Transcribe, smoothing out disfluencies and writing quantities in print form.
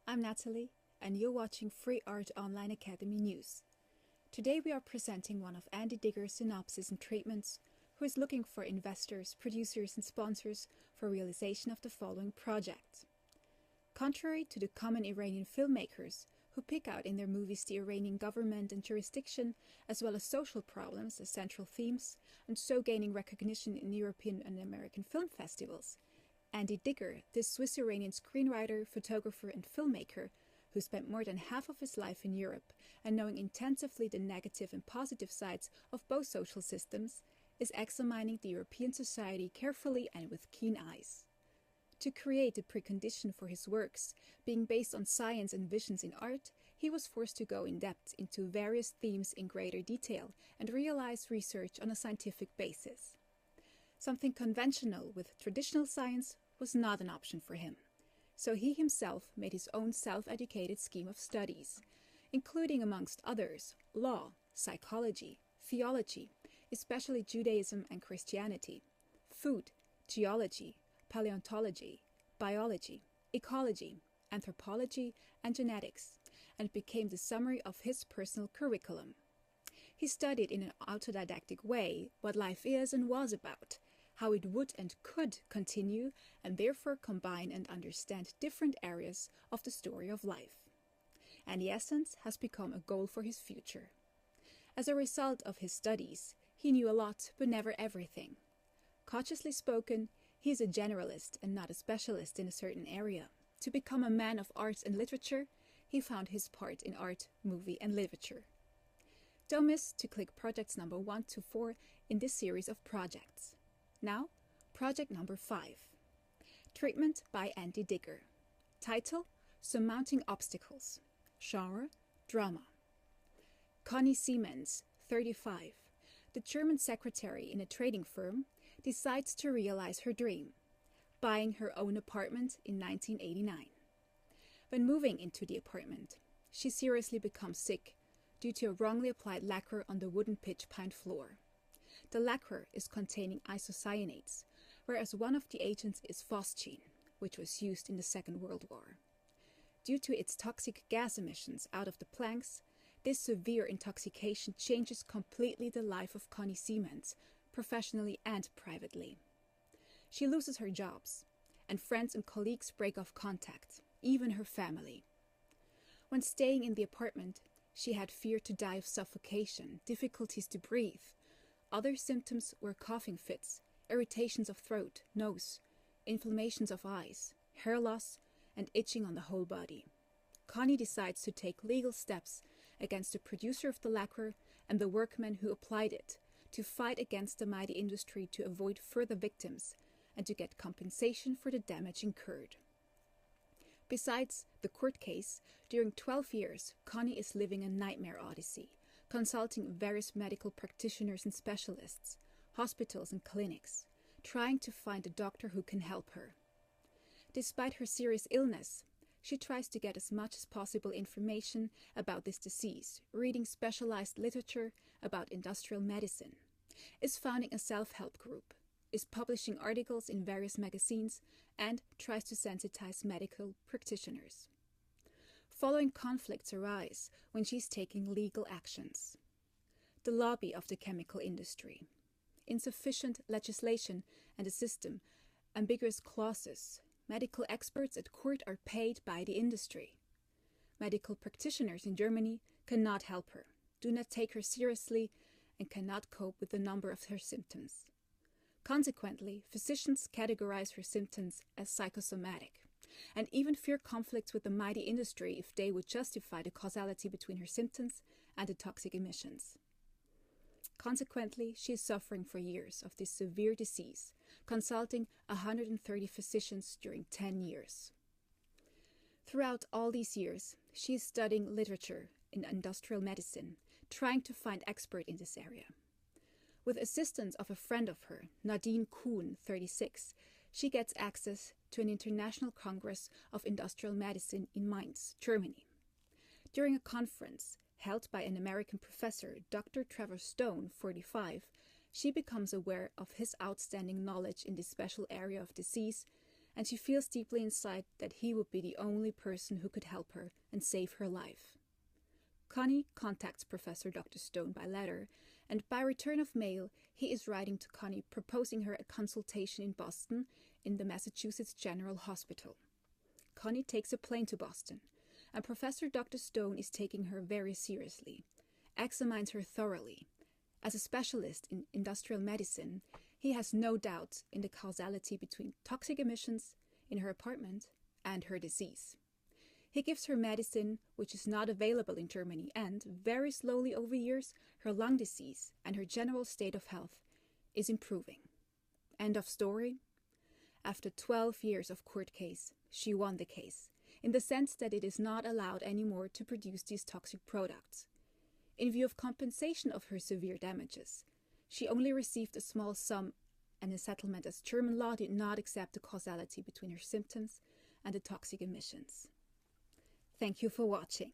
I'm Natalie, and you're watching Free Art Online Academy News. Today we are presenting one of Andy Digger's synopsis and treatments, who is looking for investors, producers, and sponsors for realization of the following project. Contrary to the common Iranian filmmakers, who pick out in their movies the Iranian government and jurisdiction, as well as social problems as central themes, and so gaining recognition in European and American film festivals, Andy Digger, this Swiss-Iranian screenwriter, photographer, and filmmaker, who spent more than half of his life in Europe and knowing intensively the negative and positive sides of both social systems, is examining the European society carefully and with keen eyes. To create the precondition for his works, being based on science and visions in art, he was forced to go in depth into various themes in greater detail and realize research on a scientific basis. Something conventional with traditional science was not an option for him, so he himself made his own self-educated scheme of studies, including amongst others law, psychology, theology, especially Judaism and Christianity, food, geology, paleontology, biology, ecology, anthropology, and genetics, and became the summary of his personal curriculum. He studied in an autodidactic way what life is and was about, how it would and could continue, and therefore combine and understand different areas of the story of life. And the essence has become a goal for his future. As a result of his studies, he knew a lot but never everything. Cautiously spoken, he is a generalist and not a specialist in a certain area. To become a man of arts and literature, he found his part in art, movie, and literature. Don't miss to click projects number 1 to 4 in this series of projects. Now, project number 5. Treatment by Andy Digger. Title: Surmounting Obstacles. Genre: Drama. Connie Siemens, 35, the German secretary in a trading firm, decides to realize her dream, buying her own apartment in 1989. When moving into the apartment, she seriously becomes sick due to a wrongly applied lacquer on the wooden pitch pine floor. The lacquer is containing isocyanates, whereas one of the agents is phosgene, which was used in the Second World War. Due to its toxic gas emissions out of the planks, this severe intoxication changes completely the life of Connie Siemens, professionally and privately. She loses her jobs, and friends and colleagues break off contact, even her family. When staying in the apartment, she had fear to die of suffocation, difficulties to breathe. Other symptoms were coughing fits, irritations of throat, nose, inflammations of eyes, hair loss, and itching on the whole body. Connie decides to take legal steps against the producer of the lacquer and the workmen who applied it, to fight against the mighty industry to avoid further victims and to get compensation for the damage incurred. Besides the court case, during 12 years, Connie is living a nightmare odyssey, consulting various medical practitioners and specialists, hospitals and clinics, trying to find a doctor who can help her. Despite her serious illness, she tries to get as much as possible information about this disease, reading specialized literature about industrial medicine, is founding a self-help group, is publishing articles in various magazines, and tries to sensitize medical practitioners. Following conflicts arise when she's taking legal actions. The lobby of the chemical industry, insufficient legislation and a system, ambiguous clauses. Medical experts at court are paid by the industry. Medical practitioners in Germany cannot help her, do not take her seriously, and cannot cope with the number of her symptoms. Consequently, physicians categorize her symptoms as psychosomatic, and even fear conflicts with the mighty industry if they would justify the causality between her symptoms and the toxic emissions. Consequently, she is suffering for years of this severe disease, consulting 130 physicians during 10 years. Throughout all these years, she is studying literature in industrial medicine, trying to find experts in this area. With assistance of a friend of her, Nadine Kuhn, 36, she gets access to an international congress of industrial medicine in Mainz, Germany. During a conference held by an American professor, Dr. Trevor Stone, 45, she becomes aware of his outstanding knowledge in this special area of disease and she feels deeply inside that he would be the only person who could help her and save her life. Connie contacts Professor Dr. Stone by letter, and by return of mail, he is writing to Connie proposing her a consultation in Boston in the Massachusetts General Hospital. Connie takes a plane to Boston, and Professor Dr. Stone is taking her very seriously, examines her thoroughly. As a specialist in industrial medicine, he has no doubt in the causality between toxic emissions in her apartment and her disease. He gives her medicine, which is not available in Germany, and, very slowly over years, her lung disease and her general state of health is improving. End of story. After 12 years of court case, she won the case, in the sense that it is not allowed anymore to produce these toxic products. In view of compensation of her severe damages, she only received a small sum and a settlement, as German law did not accept the causality between her symptoms and the toxic emissions. Thank you for watching.